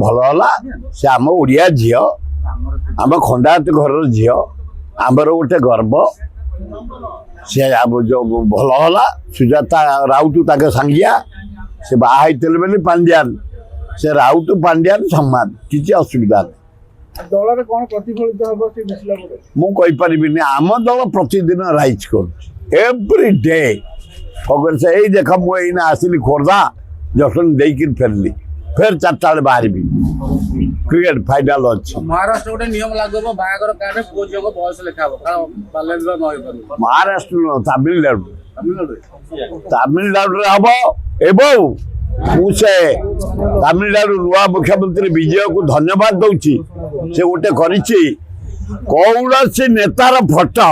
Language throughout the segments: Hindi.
ଭଲ ହେଲା ସେ ଆମ ଓଡ଼ିଆ ଝିଅ ଆମ ଖଣ୍ଡାୟତ ଘରର ଝିଅ ଆମର ଗୋଟେ ଗର୍ବ ସେ ଭଲ ହେଲା ସୁଜାତା ରାଉତ ତାଙ୍କ ସାଙ୍ଗିଆ ସେ ବାହା ହେଇଥିଲେ ବୋଲି ପାଣ୍ଡିଆନ ସେ ରାଉତ ପାଣ୍ଡିଆନ ସମାନ କିଛି ଅସୁବିଧା ନାହିଁ ଦଳରେ କଣ ପ୍ରତିଫଳିତ ହବ ସେ ମିଶିଲା ପରେ ମୁଁ କହିପାରିବିନି ଆମ ଦଳ ପ୍ରତିଦିନ ରାଇଜ୍ କରୁଛି ଏଭ୍ରି ଡେ କଂଗ୍ରେସ ଏଇ ଦେଖ ମୁଁ ଏଇନା ଆସିଲି ଖୋର୍ଦ୍ଧା ଜଟଣୀ ଦେଇକିରି ଫେରିଲି ଫେର 4ଟା ବେଳେ ବାହାରିବି କ୍ରିକେଟ ଫାଇନାଲ ଅଛି ମହାରାଷ୍ଟ୍ର ଗୋଟେ ନିୟମ ଲାଗୁ ହବ ବାହାଘର କାର୍ଡରେ ପୁଅ ଝିଅଙ୍କ ବୟସ ଲେଖା ହବ କାରଣ ବାଲେନ୍ଦ୍ର ନ ହେଇପାରିବ ମହାରାଷ୍ଟ୍ର ନୁହଁ ତାମିଲନାଡୁରେ ହବ ଏବଂ ମୁଁ ସେ ତାମିଲନାଡୁ ନୂଆ ମୁଖ୍ୟମନ୍ତ୍ରୀ ବିଜୟକୁ ଧନ୍ୟବାଦ ଦଉଛି ସେ ଗୋଟେ କରିଛି କୌଣସି ନେତାର ଫଟୋ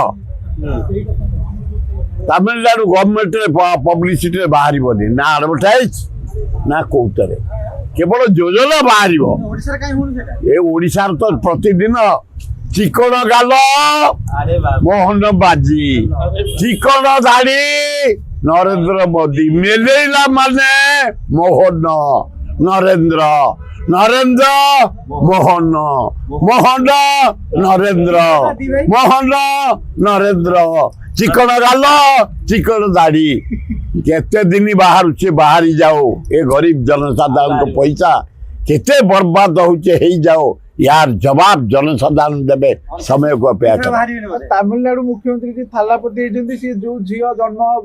ତାମିଲନାଡୁ ଗଭର୍ଣ୍ଣମେଣ୍ଟରେ ପବ୍ଲିସିଟିରେ ବାହାରିବନି ନା ଆଡଭର୍ଟାଇଜ ନା କୋଉଥିରେ କେବଳ ଯୋଜନା ବାହାରିବ ଏ ଓଡ଼ିଶାର ତ ପ୍ରତିଦିନ ଚିକଣ ଗାଲ ମୋହନ ବାଜି ଚିକଣ ଧାଡି ନରେନ୍ଦ୍ର ମୋଦି ମେଲେଇଲା ମାନେ ମୋହନ ନରେନ୍ଦ୍ର ନରେନ୍ଦ୍ର ମୋହନ ମୋହନ ନରେନ୍ଦ୍ର ମୋହନ ନରେନ୍ଦ୍ର ଚିକଣ ଗାଲ ଚିକଣ ଦାଢି କେତେ ଦିନ ବାହାରୁଛି ବାହାରି ଯାଉ ଏ ଗରିବ ଜନସାଧାରଣଙ୍କ ପଇସା କେତେ ବର୍ବାଦ ହଉଛି ହେଇଯାଉ यार जवाब जनसाधारण देवे समय को अपेक्षा तमिलनाडु मुख्यमंत्री जी थालापति होती सी जो झील जन्म हम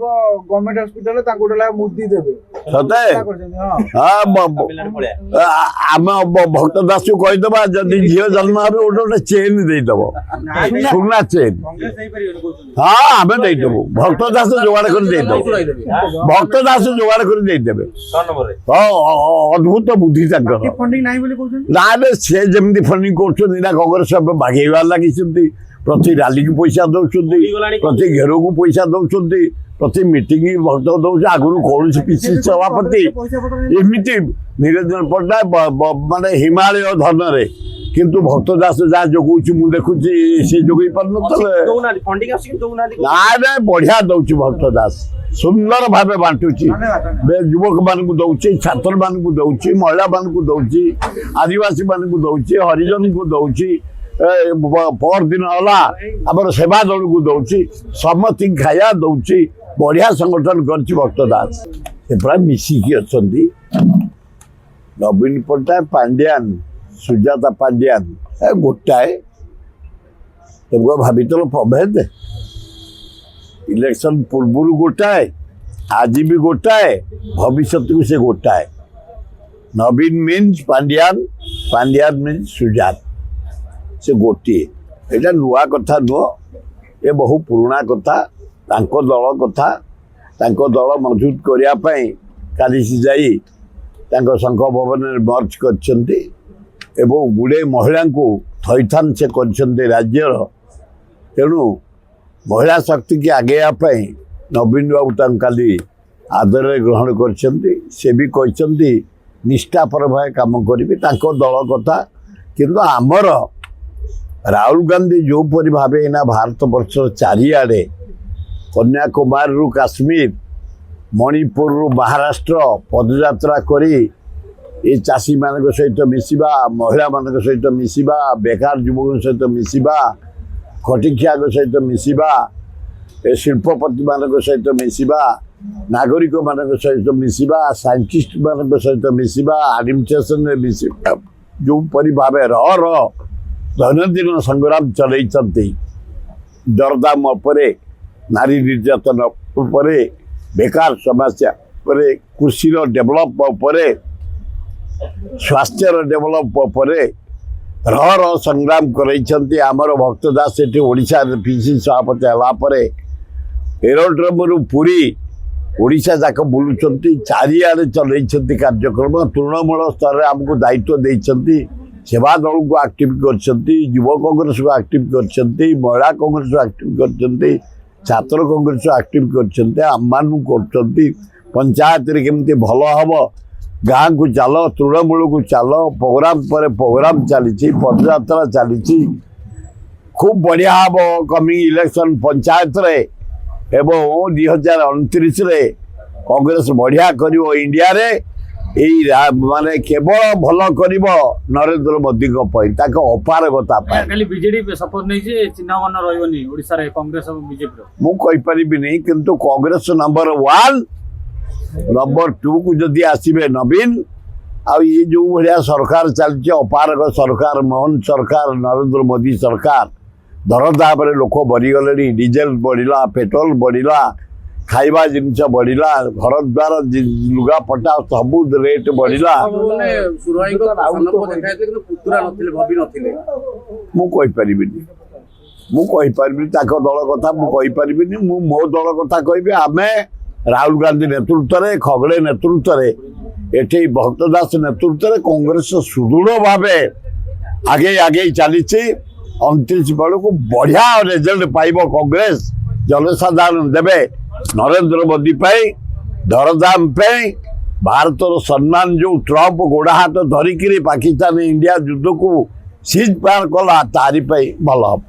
गवर्नमेंट हॉस्पिटल गोटे मुदी देवे सते आम भक्त दास को कहीदबा जदि झील जन्म हम गोटे गोटे चेन देदेव सुना चेन हाँ आम देदेबू भक्त दास जोगाड़ कर भक्त दास जोगाड़ कर अद्भुत बुद्धि ना से जमी फंडिंग कांग्रेस बागेबार लगी प्रति रैली को पैसा दौरान प्रति घेर को पैसा दौरान प्रति मीटिंग भक्त दौर आगुरी कौन पीसी सभापति एमती निरंजन पट्टनायक माने हिमालय धन किंतु भक्त दास जहाँ जोगुची मुझे देखुची से जोगई पार ना बढ़िया दौर भक्त दास सुंदर भाव बांटुची युवक मान दौची छात्र मान दौची महिला मान दौची आदिवासी मान दौची हरिजन को दौची पर दिन है आम सेवा दल को दौची समति खाया दौची बढ़िया संगठन कर भक्त दास से प्राय मिसिकी अच्छा नवीन पट्टनायक पांड्यान सुजाता पांड्यान गोटाए तुमको भाभी तो प्रभेद इलेक्शन पूर्व गोटाए आज भी गोटाए भविष्य को से गोटाए नवीन मीन्स पांड्यान पांड्यान मीन्स सुजात से गोटे यहाँ नुआ कथा नुह ये बहु पुराणा कथा दल कथा दल मजबूत करने काली जाई संघ भवन में मर्ज कर गुड़े महिला को थैथान से कर राज्यर तेणु महिला शक्ति की आगे नवीन बाबू काली आदर ग्रहण कर भी कहते निष्ठापर भाव कम करी दल कथा किंतु आमर राहुल गांधी जोपरी भाव ना भारत वर्ष चारिआडे कन्याकुमारी रु काश्मीर मणिपुर रु महाराष्ट्र पदयात्रा करी ये चाषी मान सहित मिसिबा महिला मान सहित मिसिबा बेकार युवक सहित मिसिबा खटिखिया सहित मिसिबा शिल्पपति मान सहित मिसिबा नागरिक मान सहित मिसिबा साइंटिस्ट मान सहित मिसिबा एडमिनिस्ट्रेशन मिसिबा जो परि भाव दैनंदिन संग्राम चलती दरदाम उपरे नारी निर्यातन उपरे बेकार समस्या उपरे कृषि डेभलप उपरे स्वास्थ्य डेभलप उपरे संग्राम करमर भक्त दास से ओडिशा पीसी सभापति है एरोड्रम रु पुरी ओडिशा जाक बुलूं चारिआडे चलती कार्यक्रम तृणमूल स्तर में आमको दायित्व देते सेवा दल को एक्टिव कर युव कांग्रेस को एक्टिव कर महिला कांग्रेस को एक्टिव कर छात्र कांग्रेस को एक्टिव कर पंचायत केमती भल हम गाँ को चल तृणमूल को चल प्रोग्राम पर प्रोग्राम चली पदयात्रा चली खूब बढ़िया हम कमिंग इलेक्शन पंचायत रे एवं 2029 कांग्रेस बढ़िया कर इंडिया रे ମାନେ କେବଳ ଭଲ କରିବ ନରେନ୍ଦ୍ର ମୋଦିଙ୍କ ପାଇଁ ତାଙ୍କ ଅପାରଗତା ପାଇଁ। ଖାଲି ବିଜେଡି ସପୋର୍ଟ ନେଇଛି ଚିହ୍ନ ବର୍ଣ୍ଣ ରହିବନି ଓଡିଶାରେ କଂଗ୍ରେସ ଏବଂ ବିଜେପିର। ମୁଁ କହିପାରିବିନି କିନ୍ତୁ କଂଗ୍ରେସ ନମ୍ବର 1 ନମ୍ବର 2 କୁ ଯଦି ଆସିବେ ନବୀନ ଆଉ ଇଏ ଯୋଉ ଭଳିଆ ସରକାର ଚାଲିଛି ଅପାରଗ ସରକାର ମୋହନ ସରକାର ନରେନ୍ଦ୍ର ମୋଦି ସରକାର ଦରଦାମରେ ଲୋକ ବଢିଗଲେଣି ଡିଜେଲ ବଢିଲା ପେଟ୍ରୋଲ ବଢିଲା ଖାଇବା ଜିନିଷ ବଢିଲା ଘର ଦ୍ୱାର ଲୁଗାପଟା ସବୁ ରେଟ୍ ବଢିଲା। ମୁଁ କହିପାରିବିନି ତାଙ୍କ ଦଳ କଥା ମୁଁ କହିପାରିବିନି। ମୁଁ ମୋ ଦଳ କଥା କହିବି। ଆମେ ରାହୁଲ ଗାନ୍ଧୀ ନେତୃତ୍ୱରେ ଖଗଡେ ନେତୃତ୍ୱରେ ଏଠି ଭକ୍ତ ଦାସ ନେତୃତ୍ୱରେ କଂଗ୍ରେସ ସୁଦୃଢ ଭାବେ ଆଗେଇ ଚାଲିଛି। 29 ବେଳକୁ ବଢିଆ ରେଜଲ୍ଟ ପାଇବ କଂଗ୍ରେସ। ଜନସାଧାରଣ ଦେବେ ନରେନ୍ଦ୍ର ମୋଦି ପାଇଁ ଦରଦାମ ପାଇଁ ଭାରତର ସମ୍ମାନ ଯୋଉ ଟ୍ରମ୍ପ ଗୋଡ ହାତ ଧରିକିରି ପାକିସ୍ତାନ ଇଣ୍ଡିଆ ଯୁଦ୍ଧକୁ ସିଜ୍ ପାର କଲା ତାରି ପାଇଁ ଭଲ ହବ।